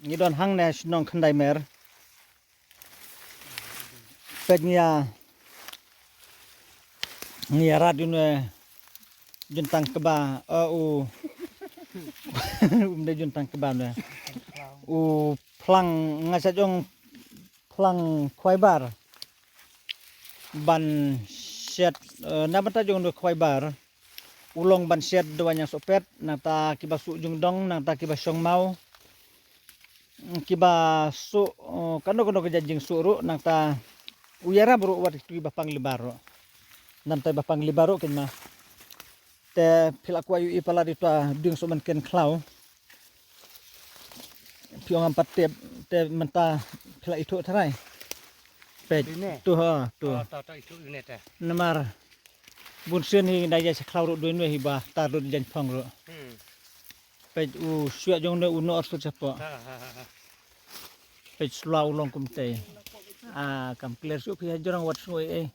ngidon hang ne snong khandai mer pegnya ngia radun juntang keba u umde juntang keba ne u plang ngasajong plang khwaibar ban set nabata jong do khwaibar ulong ban set doanya sopet nata kiba su jung dong nata kiba song mau kiba su kando kejajing suru nata uyara bro wat kiba panglibaro nantai ba panglibaro kenma te pilak wayu ipala ditwa dung so ken klau piong ampat te menta pilak itu tarai pe tu ha tu itu ini teh. namar bun sen hi daya se klau ro duin we hiba tar ro jan phong ro pe u syua jong ne uno ar su chapo pe slau long kum te kam clear su phi jorang wat suai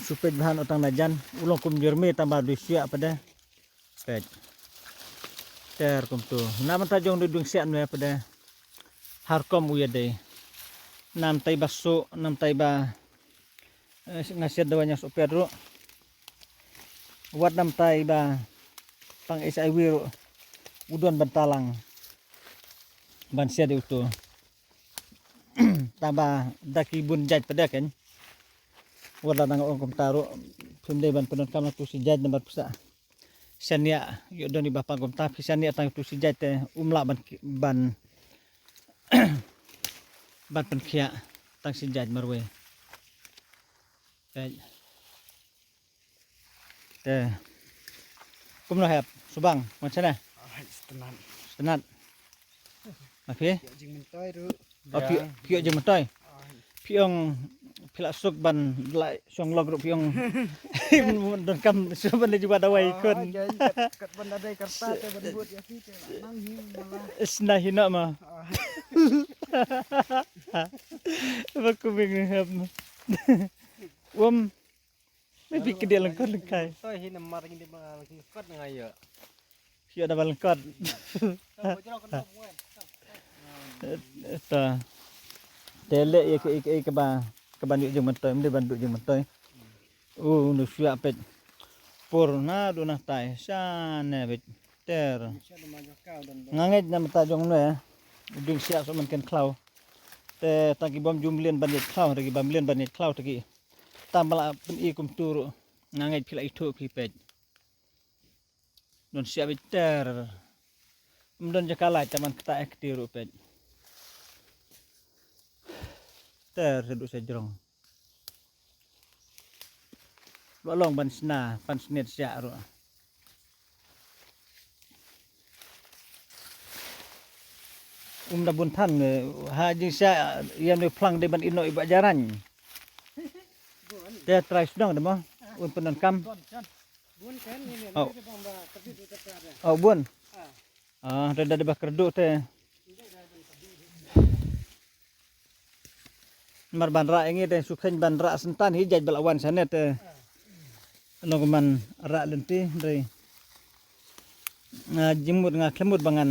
supaya bahan otang najan ulong kum jermi tambah dusia pada pet ter kum tu nam tajong dudung sian me pada harkom uyade nam tai basu nam tai ba ngasia dawanya so pedro wat nam tai ba pang isai wiru udon bantalang ban sia de utu tambah daki bun jaj pada kan wala nang ong kumtaro pumde ban penon kam tu si jaj nambar pusa sania yo doni bapa kom ta sania tang tu si jaj te umla ban ban penkhia tang si jaj marwe te kumno hap subang macam mana senat mafi Jing mentai ru. pio je mentai piong pilak suk ban lai song log ru piong don kam suban le juga dawai kon Kat banda dai karta te ban buat ya fi te nang hi malah. isna hina ma aku bingung hab may pikir dia lengkot lengkai Toy hi namar ngi di bang kot ngayo. pio ada lengkot ta tele ya ke ba banduk jeung mentoy mende banduk jeung mentoy nu siap pet purna dunah tai sana bet ter nganget nam ta jong ne dung siap so men ken klau te tagi bom jumlien bandit klau tagi bamlien bandit klau tagi tambala pen i kum turu nganget pila itu pi pet don siap ter mendon jakala taman kita ektiru pet ter seduk sejrong balong ban sna pan snit sia ro da bun than ha jing sia yan de plang de ban ino iba jaran te try sedang de mo un penon kam Bun kan ni ni Oh. bang ba tapi tu tak ada. bun reda de bakerdu te mar banra ingi de sukhen banra sentan hijaj balawan sanet nogoman ra lenti dari jimut ngaklemut bangan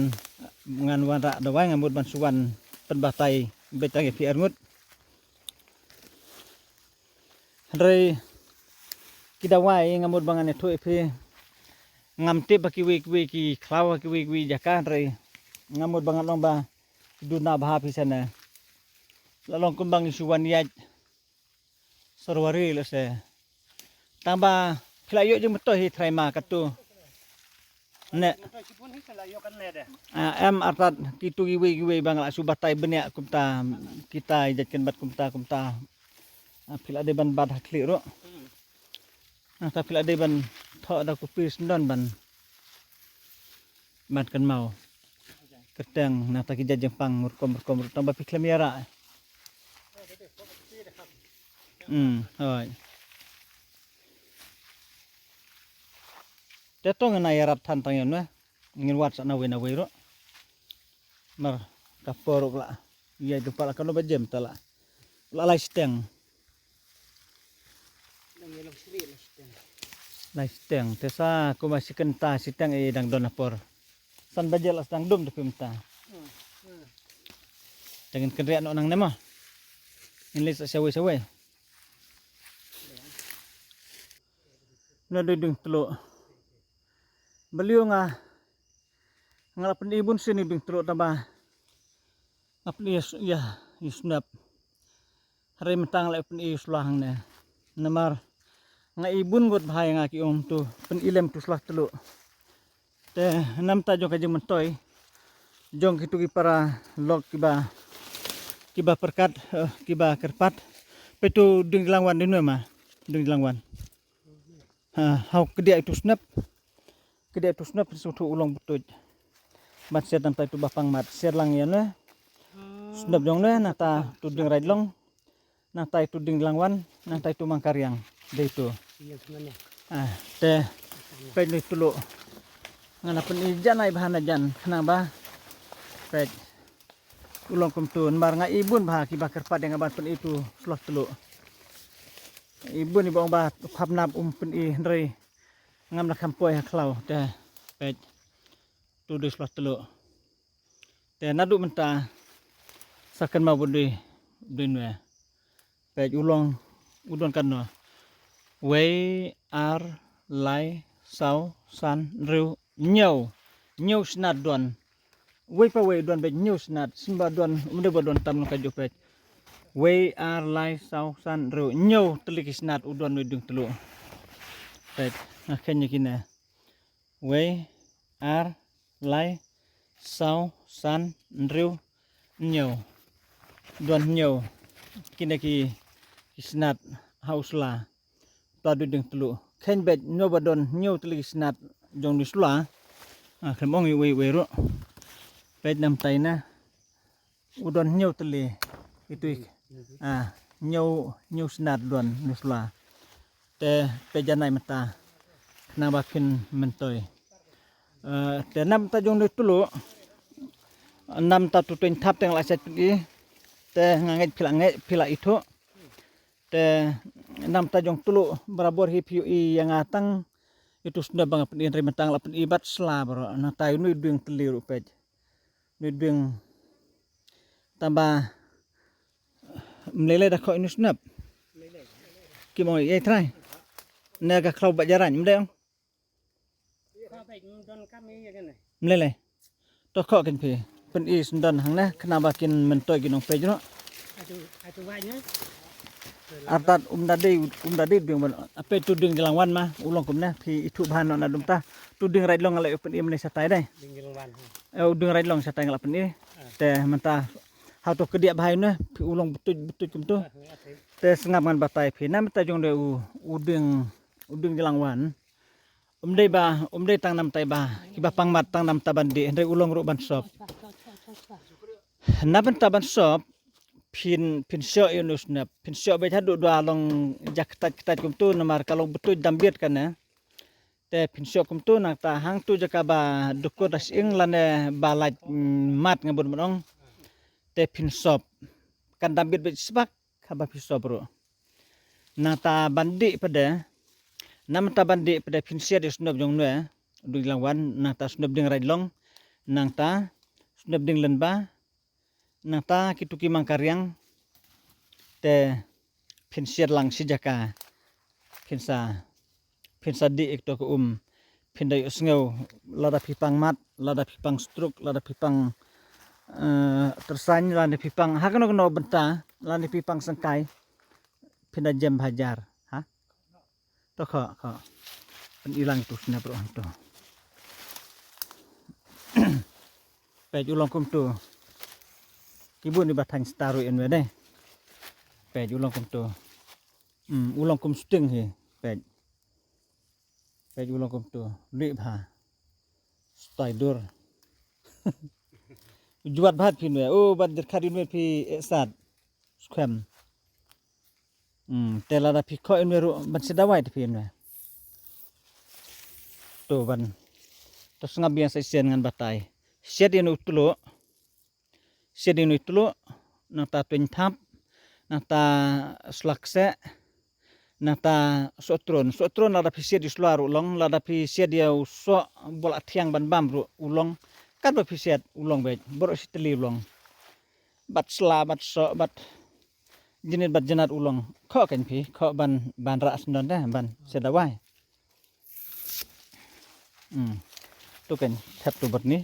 wan ra dawai ngamut ban suwan penbatai betang fi armut dari kidawai ngamut bangan itu fi ngamte baki wiki klaw ki wiki jaka dari ngamut bangan lomba duna bah fi sana lalong kumbang isuan yaj sorwari lese tambah kelayu je betul hi traima katu ne Sipun hi kelayo kan le deh. em artat kitu giwe bang la subatai benya kumta kita jatkan bat kumta pila de ban bad hakli ro ta pila de ban tho da kupis ndon ban mat kan mau keteng na ta kijajeng pang rukom tambah piklam yara hoi tetong na yarat tantang yon ngin wat sana we ro mar kapor la iya tu pala kalau bajem tala la steng la steng tesa ko masih kenta siteng dang donapor san bajel asdang dum tapi menta. Jangan kendriak nak nang nama. Ini sa sawe-sawe. Na dung teluk. Beliau ngalapan ibun sini dung teluk tambah. Ngapli ya yusnap. Hari mentang lai pen islahang ne. Namar nga ibun got bahaya ngaki tu pen ilem tu selah teluk. Te nam ta jong kaje mentoy. Jong kitu ki para log kiba perkat kiba kerpat petu dung langwan dinu ma dung langwan. Hau kedia itu snap sutu ulong betuj. Mat setan pa itu bapang mat serlang ya ne. Snap jong ne nata tu dung raidlong. Nata itu dung langwan, nata itu mangkaryang. De itu. Te pe ni tuluk. Ngana pen ijan ai bahan ajan kenapa? Pek ulong kumtun mar nga ibun bah kiba kerpat yang abat pen itu selah teluk. Ibun ni bang bah khapnap pen i ndrei ngam nak kampoi haklau te pek tu di selah teluk. Te nadu menta sakan mau budi dinwe. Pek ulong udon kan no. Wei ar lai sau san riu nyau snat don. Wei pa wei don be nyau snat simba don umde bodon tam ka jopet. Wei ar lai sau san riu nyau telik snat udon wedung teluk. Pek akhirnya kina. Wei ar lai sau san riu nyau. Don nyau kina ki snat hausla. Tadu deng teluk. Ken bet nyobadon nyau telik snat jong disula. Kemong wei ro. Bet nam taina udon nyau teli itu nyau snat don disula. Te pejanai mata na bakin mentoy. Te nam ta jong teluk. Nam ta tutuin tap teng laset pergi. Te nganget pila itu. Te nam tajong teluk berabor hi piu i yang atang itu sudah bang pen indri mentang lapen ibat sela bro na tayu nu dung telir pej nu dung tambah melele dah ko ini snap ki mo ye try naga klau bajaran mde ong melele to ko ken pi pen i sundan hang na kenapa kin mentoy ginong pej no atu wanya artat umdade dung apa itu dung jelangwan mah ulong kumna pi itu bahan na dumta tu dung raidlong ngale open im ni satai dai dung jelangwan dung raidlong satai ngala pen i te menta hau to kedia bahayna pi ulong betuj kum tu te sengap ngan batai pi na meta jong de udung jelangwan umde tang nam tai ba kiba pangmat tang nam tabandi ndre ulong ro ban sop na ban taban sop pin syok yunus na pin syok bet hadu dua long jaketat kum tu namar kalau betul dambit kan ya te pin syok kum tu nak ta hang tu jaka ba dukur das ing lane balat mat ngabun menong te pin sop kan dambit bet sebak haba pin sop bro na ta bandi pada nam ta bandi pada pin syok di sunab jong nu du langwan na ta sunab ding raidlong nang ta sunab ding lenba nata kituki mangkaryang te pinsier lang sijaka pinsa di ikto ko pindai usngau lada pipang mat lada pipang struk lada pipang tersany lada pipang hakano no benta lada pipang sengkai pinda jam hajar ha to ko penilang tu sina bro to pe ulong kum tu Ibu ni batang staru en wede. Pej ulong kum tu. Ulong kum sting he. Pej ulong kum tu. Li bha. Stai dur. Juat bhat pin we. Oh bad kharin we pi esat. Skwem. Tela da pi ko en we ro ban sedawai te pin we. Tu ban. Terus ngabiang sesen ngan batai. Siat en utulo. Sedino itu nata twin tap nata slakse nata sotron ada pisia di seluar ulong lada pisia dia usok bola tiang ban bam ulong kan ba pisiat ulong bet borok siteli ulong bat sela bat so bat jenis bat jenat ulong kho kan pi kho ban ra sendon dah ban sedawai tu kan tap tu bat ni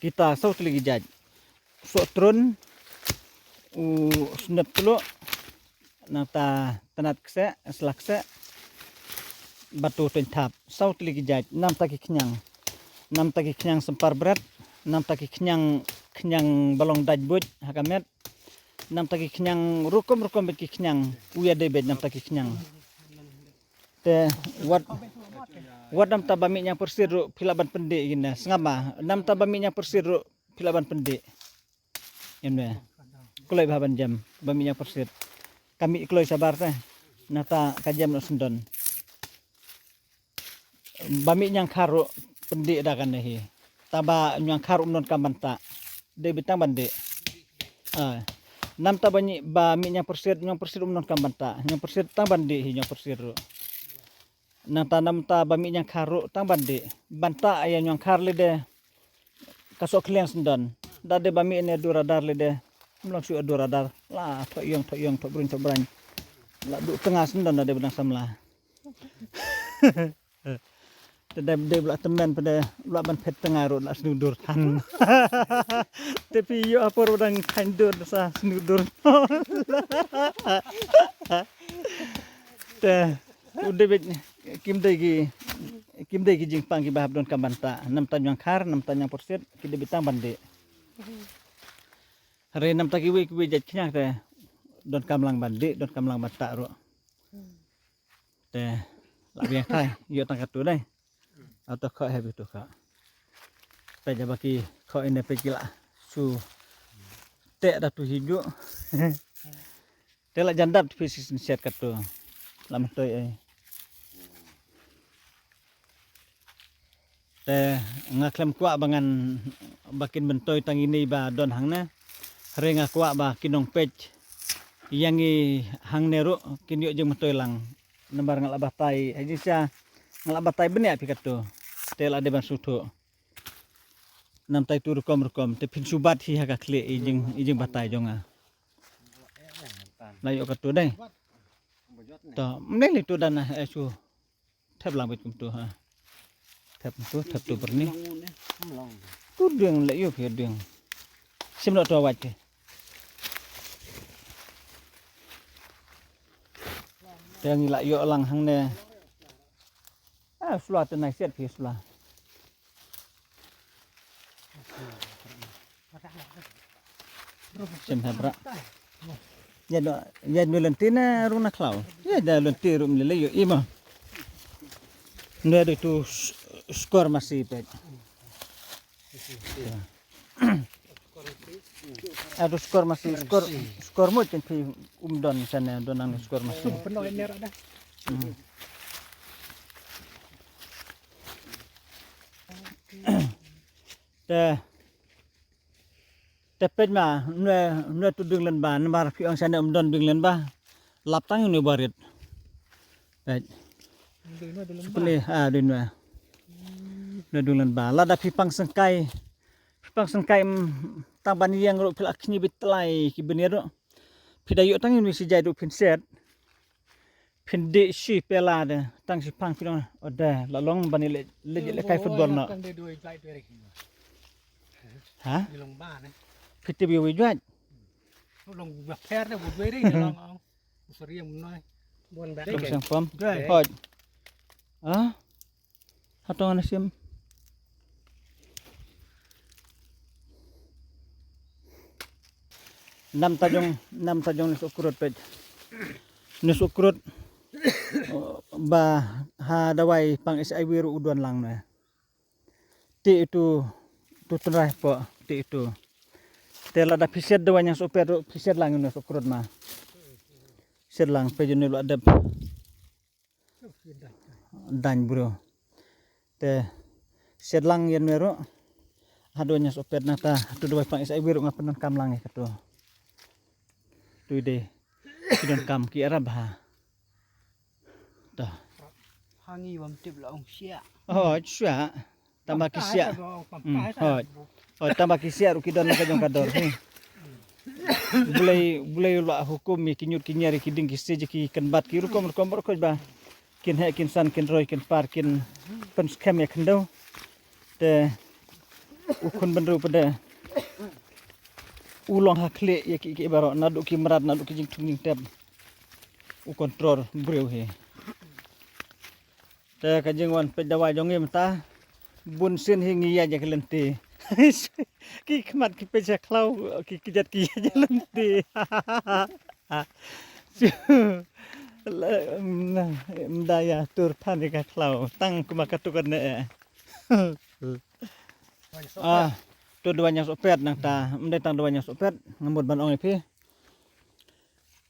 kita sau lagi jaj so trun snap tulo nata tanat kse selakse batu tentap sau lagi jaj nam taki kenyang sempar berat nam taki kenyang balong dajbut hakamet nam taki kenyang rukom bet kenyang uya debet nam taki kenyang te wat nam tabami nya persir ru pilaban pendek gina sengama nam tabami nya persir ru pilaban pendek yemne kulai baban jam bami nya persir kami kulai sabar teh nata kajam no sendon bami nyang kharu pendek dah kan hi taba nyang kharu non kamanta de bitang bande nam tabani bami nya persir non kamanta nyang persir tang bande hi nyang persir ru nata nam ta bami nyang kharu tang bande banta aya nyang khar le de kasok klian sendon dade bami ne duradar le de mlong su duradar la to yong to brun la du tengah sendon dade benang samla de bla temen pada bla ban pet tengah ro la snudur tan tapi yo apa rodang kandur sa snudur te udah bet kim degi jing pang ki bahab don kambanta nam tanyang khar nam tanyang porset ki de bitang bande hari nam taki we jat khnyak te don kamlang bande don kamlang bata ro te la biang thai yo tang katu dai atau kho he bitu kha pe jabaki kho ine pe kila su te da tu hiju te la jandap fisis set katu lam toy ai te ngaklem kwa bangan bakin bentoy tang ini ba don hangna renga kwa ba kinong pej yangi hang neru kinyo jeung mentoy lang nembar ngalabah tai haji sia ngalabah tai bene api katu tel ade ban suto nam tai tur kom te pin subat hi haga kle ijing batai jonga layo katu dai to mneli tu dana esu thep lang bet kum tu ha thep tu berni tu deng le yo phe deng sim lo to wat ke teng la yo lang hang ne sula tenai set phi sula sim habra ya no lentina runa klau ya da lentirum le yo ima nere tu skor masih pet aduh skor masih skor mo chen phi don sana donang skor masih penuh ini ada te pej ma nue tu ding len ba namar phi ong sana don ding len ba lap tang ni barit pej sepele din wa nue ding len ba lada phi pang sengkai tang ban yang ro phila khni bitlai ki benir ro phidayo tang ni si jai du phin set phin de si pela de tang si pang phi oda la long bani le kai football no ha long ba ne phite bi wi jwaj long bạc phe này một vế đấy long ông seri em nói buồn bạc long sang pom hoj hatong anasim nam tajong ni sukrut pej ni sukrut ba ha dawai pang SI wiru uduan lang na ti itu tutrai po ti itu tela da piset dawanya super piset lang ni sukrut ma piset lang pej ni lu adab dan bro te sedlang yen mero hadonya super nata tu dawai pang SI wiru ngapenon kam lang katu tu de kidon kam ki arab ha dah. Hangi bam tip la ong sia. Oh, syua. Tambah kisah. Pamkai Oh, tambah kisah rukidon ka jong kador ni. Bulai la hukum mi kinyut kinyari kiding kisi je ki kenbat ki rukom ko ba. Kin he kin san kin roy kin par kin pen scam ya kendo. Te ukun benru pada ulong hakle ya ki baro naduk ki merat naduk ki jing tunging tab. U kontrol breu he. Te kajing wan pedawai jonge mata bun sin hingi ya je kelente. Ki kemat ki peja klau ki kijat ki je lente. Mdaya tur pani ka klau tang kumakatukan ne. Tu duanya sopet nang ta mdai tang duanya sopet ngamut ban ong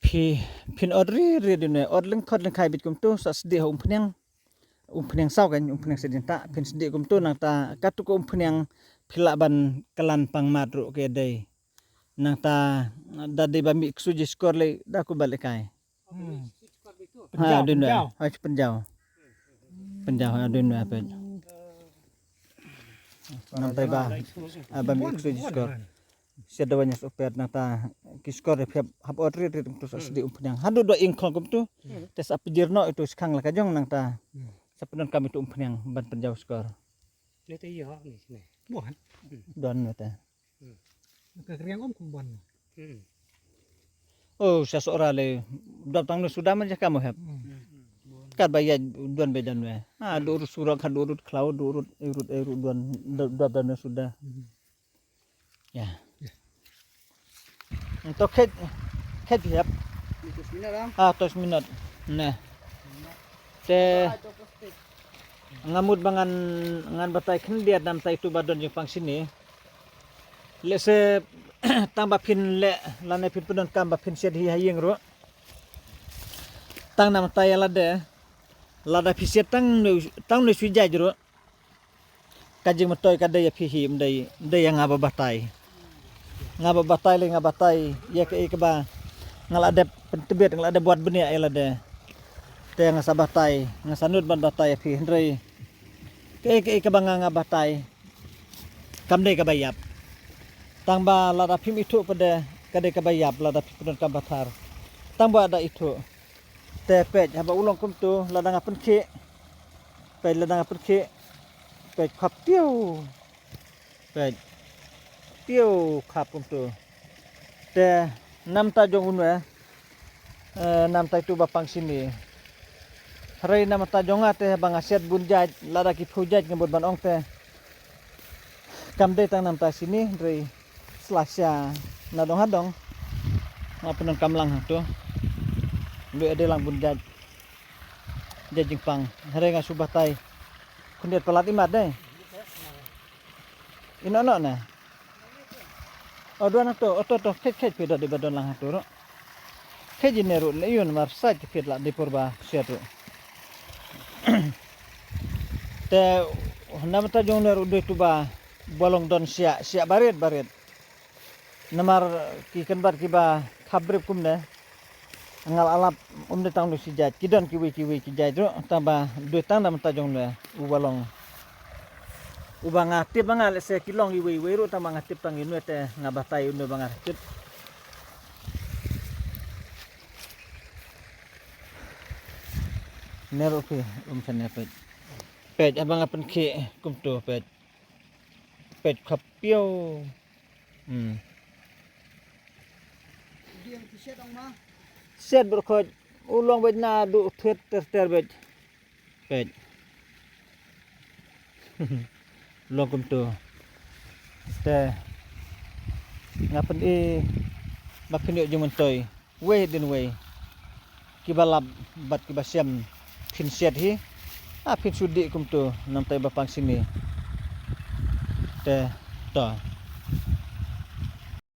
pin odri ridune odling khod leng khai bit kum tu sa sdi ho umpnyang sau kan umpnyang sedinta pin sdi kum tu nang ta katu ko umpnyang phila ban kalan pang madru ke dei nang ta dadi bami suji skor le da ku balik kai ha dun ha penjau ha dun apa nang tai ba bami suji skor siada banyak opet nata kiskor hab odri tu sedi umpnyang hadu do ingkol kum tu tes apjirno itu sekhang la kajong nang ta sapenon kami tu umpnyang ban penjau skor le te yo ni sini buan don ta ke kriang om kumban oh sasora le datang nu sudah menja kamu heb kat bayar don bedan we ha durut surak durut klau durut urut don dan sudah ya untuk ket hiap tos minut nah te ngamut bangan ngan batai kendiat nam tai tu badon jeng pang sini le se tambah pin le lane pin pedon kamba pin sed hi hayeng ro tang nam tai lada piset tang nu sujaj ro kajing metoy kada ya pihi mdai yang ngaba batai le ya ke ba ngalade pentebet ngalade buat beni ya lade te ngasa batai ngasanut ban batai ya pi ndrei ke banga ngabatai kamde ka bayap tangba lada pim itu pada kade ka bayap lada pipun kambatar tangba ada itu te pej haba ulong kum tu lada ngapen ke pe lada ngapen ke pej khap tiu pej tiu khap kum tu te nam ta jong unwe nam ta itu bapang sini hari nama ta jonga te bang aset bunjaj lada ki phujaj ngabut ban ong te kamde tang nam ta sini rei selasa nadong hadong ngapenon kamlang tu lu ade lang bunjaj jajing pang hari nga subatai kundiat pelat imat deh inono na odo na to kek pedo di badon lang tu ro kejineru leun mar saj pet la di purba setu te nam ta jong neru de tuba bolong don sia baret namar ki kenbar ki ba khabrib kumne ngal alap umde tang lu sijat kidon kiwi ki jadro tamba du tang nam ta jong ne u bolong uba ngatip bangal se kilong iwi ru tamba ngatip tang inu te ngabatai unu bangar tip neru pe sana pej abang apen ke kum tu pej khapiau Dia piset ong ma. set berkhoj ulong bej na du thet ter bej pej long kum tu te ngapen makin yo jumun toy we din we kibalab bat kibasiam pin set hi pin sudi kum tu nam tai bapang sini te to